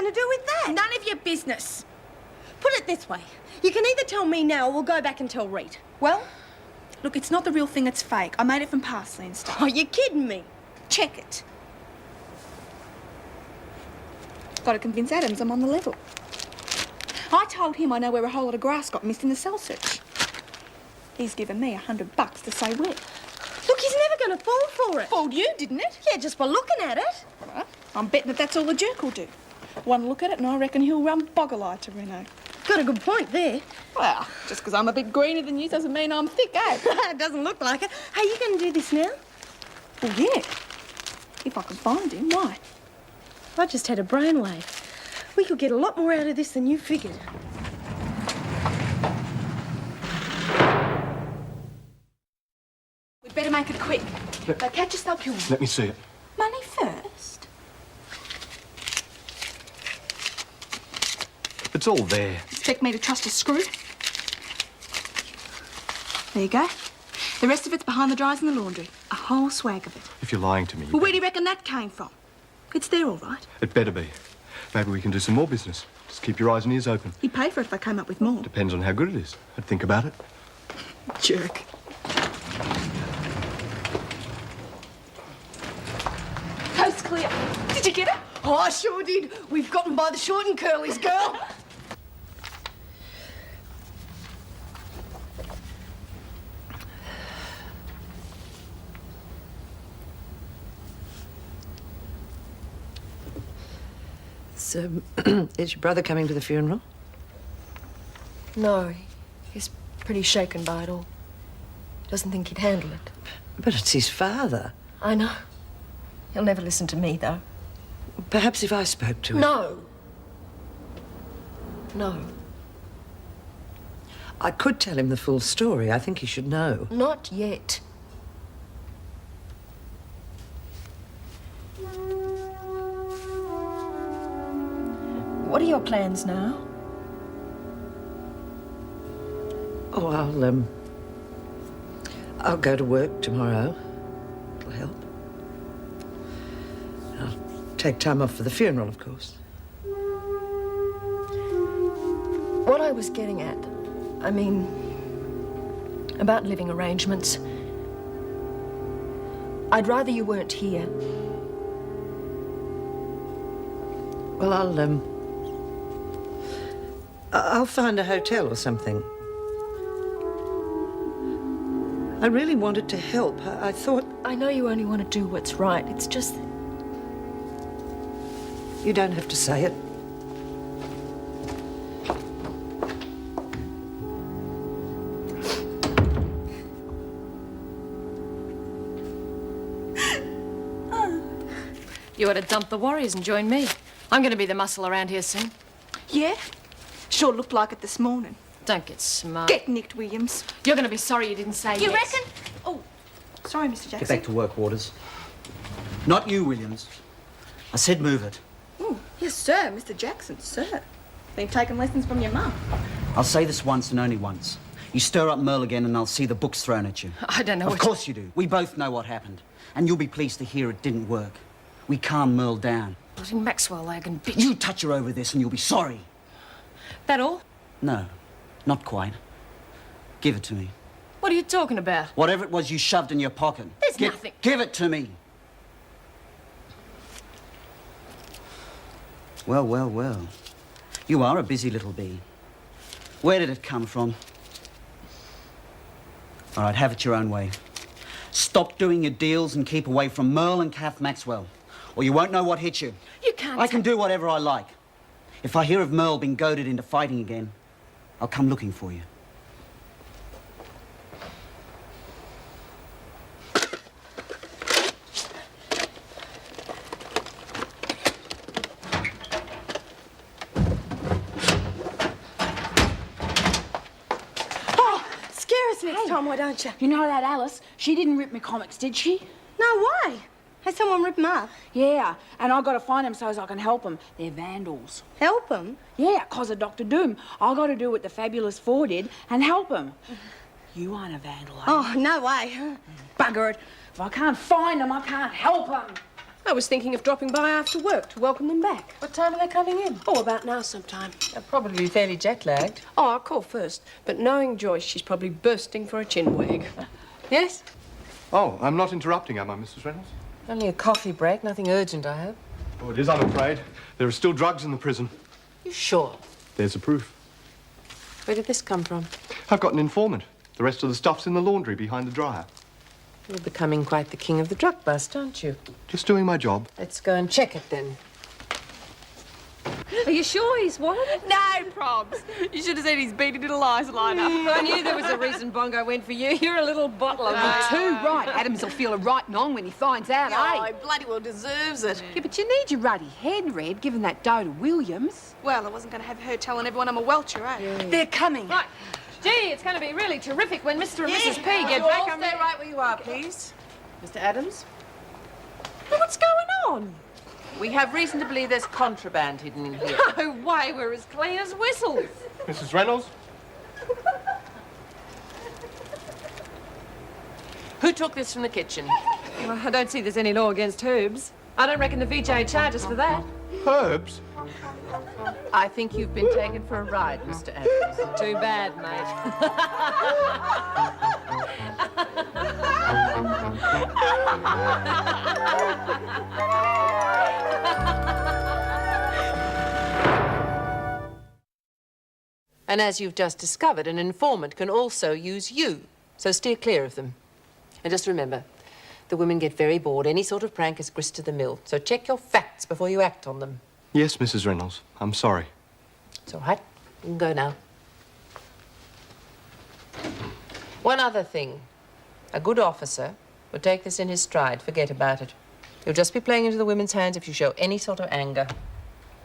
going to do with that? None of your business. Put it this way. You can either tell me now or we'll go back and tell Reed. Well, look, it's not the real thing, it's fake. I made it from parsley and stuff. Oh, you're kidding me. Check it. Got to convince Adams I'm on the level. I told him I know where a whole lot of grass got missed in the cell search. He's given me $100 to say where. Look, he's never going to fall for it. Fooled you, didn't it? Yeah, just by looking at it. Well, I'm betting that's all the jerk will do. One look at it and I reckon he'll run boggle-eye to Reno. Got a good point there. Well, just because I'm a bit greener than you doesn't mean I'm thick, eh? It doesn't look like it. Hey, you going to do this now? Well, yeah. If I can find him, why? I just had a brainwave. We could get a lot more out of this than you figured. We'd better make it quick. They'll catch us, they'll kill me. Let me see it. Money first. It's all there. Expect me to trust a screw? There you go. The rest of it's behind the dryers in the laundry. A whole swag of it. If you're lying to me... Well, where do you reckon that came from? It's there, all right. It better be. Maybe we can do some more business. Just keep your eyes and ears open. He'd pay for it if I came up with more. Depends on how good it is. I'd think about it. Jerk. Coast clear. Did you get it? Oh, I sure did. We've got him by the short and curlies, girl. So, is your brother coming to the funeral? No, he's pretty shaken by it all. Doesn't think he'd handle it. But it's his father. I know. He'll never listen to me, though. Perhaps if I spoke to him. No. No. I could tell him the full story. I think he should know. Not yet. What are your plans now? Oh, I'll go to work tomorrow. It'll help. I'll take time off for the funeral, of course. What I was getting at, I mean, about living arrangements. I'd rather you weren't here. Well, I'll find a hotel or something. I really wanted to help. I thought... I know you only want to do what's right. It's just... You don't have to say it. You ought to dump the Warriors and join me. I'm going to be the muscle around here soon. Yeah? Sure looked like it this morning. Don't get smart. Get nicked, Williams. You're going to be sorry you didn't say yes. You reckon? Oh, sorry, Mr. Jackson. Get back to work, Waters. Not you, Williams. I said move it. Oh, yes, sir, Mr. Jackson, sir. Been taking lessons from your mum. I'll say this once and only once. You stir up Merle again and I'll see the books thrown at you. I don't know Of course you do. We both know what happened. And you'll be pleased to hear it didn't work. We calmed Merle down. Bloody Maxwell Lagan, bitch. You touch her over this and you'll be sorry. That all? No, not quite. Give it to me. What are you talking about? Whatever it was you shoved in your pocket. There's nothing. Give it to me. Well, well, well. You are a busy little bee. Where did it come from? All right, have it your own way. Stop doing your deals and keep away from Merle and Kath Maxwell, or you won't know what hit you. You can't... I can do whatever I like. If I hear of Merle being goaded into fighting again, I'll come looking for you. Next time, why don't you? You know that Alice, she didn't rip me comics, did she? No, why? Has someone ripped them up? Yeah, and I got to find them so as I can help them. They're vandals. Help them? Yeah, 'cause of Dr. Doom. I got to do what the Fabulous Four did and help them. You aren't a vandal, are you? Oh, no way. Bugger it. If I can't find them, I can't help them. I was thinking of dropping by after work to welcome them back. What time are they coming in? Oh, about now sometime. They'll probably be fairly jet-lagged. Oh, I'll call first. But knowing Joyce, she's probably bursting for a chinwag. Yes? Oh, I'm not interrupting, am I, Mrs. Reynolds? Only a coffee break, nothing urgent, I hope. Oh, it is, I'm afraid. There are still drugs in the prison. You sure? There's the proof. Where did this come from? I've got an informant. The rest of the stuff's in the laundry behind the dryer. You're becoming quite the king of the drug bust, aren't you? Just doing my job. Let's go and check it then. Are you sure he's one? No, probs. You should have seen his beady little eyes line up. I knew there was a reason Bongo went for you. You're a little bottle of Too right. Adams will feel a right nong when he finds out, Oh, eh? he bloody well deserves it. Yeah, but you need your ruddy head, Red, given that dough to Williams. Well, I wasn't going to have her telling everyone I'm a welcher, eh? They're coming. Right. Gee, it's going to be really terrific when Mr. and Mrs. P get back. All stay right where you are, please. Mr. Adams? What's going on? We have reason to believe there's contraband hidden in here. No way, we're as clean as whistles. Mrs. Reynolds? Who took this from the kitchen? Well, I don't see there's any law against herbs. I don't reckon the VJ charges for that. Herbs? I think you've been taken for a ride, Mr. Adams. Too bad, mate. And as you've just discovered, an informant can also use you, so steer clear of them. And just remember, the women get very bored. Any sort of prank is grist to the mill, so check your facts before you act on them. Yes, Mrs. Reynolds. I'm sorry. It's all right. You can go now. One other thing. A good officer would take this in his stride. Forget about it. You'll just be playing into the women's hands if you show any sort of anger.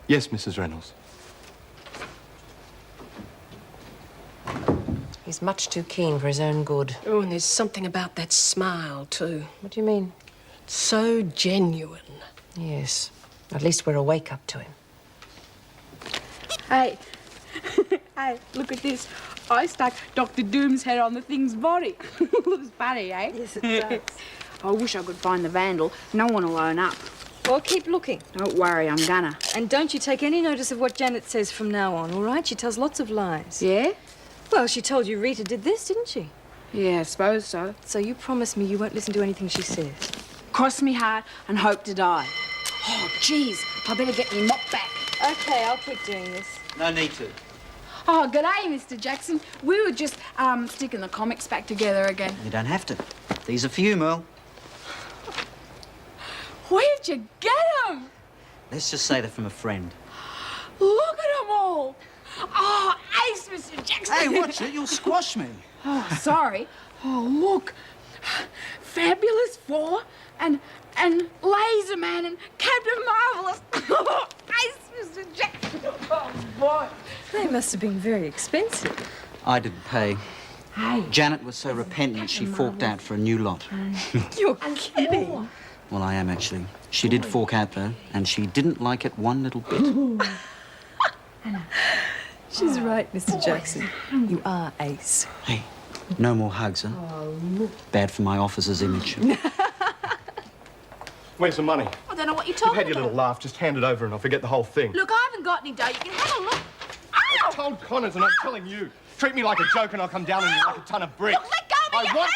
Yes, Mrs. Reynolds. He's much too keen for his own good. Oh, and there's something about that smile, too. What do you mean? So genuine. Yes. At least we're awake up to him. Hey, hey, look at this. I stuck Dr. Doom's head on the thing's body. Looks funny, eh? Yes, it does. I wish I could find the vandal. No one will own up. Well, keep looking. Don't worry, I'm gonna. And don't you take any notice of what Janet says from now on, all right? She tells lots of lies. Yeah? Well, she told you Rita did this, didn't she? Yeah, I suppose so. So you promise me you won't listen to anything she says. Cross me heart and hope to die. Oh, jeez, I better get me mop back. Okay, I'll keep doing this. No need to. Oh, g'day, Mr. Jackson. We were just, sticking the comics back together again. You don't have to. These are for you, Merle. Where'd you get them? Let's just say they're from a friend. Look at them all. Oh, ace, Mr. Jackson. Hey, watch it. You'll squash me. Oh, sorry. Oh, look. Fabulous Four and Laser Man and Captain Marvelous. Ace, Mr. Jackson. Oh, boy. They must have been very expensive. I didn't pay. Hey. Janet was so repentant she forked out for a new lot. You're kidding. Well, I am, actually. She did fork out, though, and she didn't like it one little bit. She's right, Mr. Jackson. You are ace. Hey, no more hugs, huh? Bad for my officer's image. Where's the money? I don't know what you're You've talking had your about. little laugh. Just hand it over and I'll forget the whole thing. Look, I haven't got any dough. You can have a look. I told Connors and I'm telling you. Treat me like a joke and I'll come down on you like a ton of bricks. Look, let go of me, I you want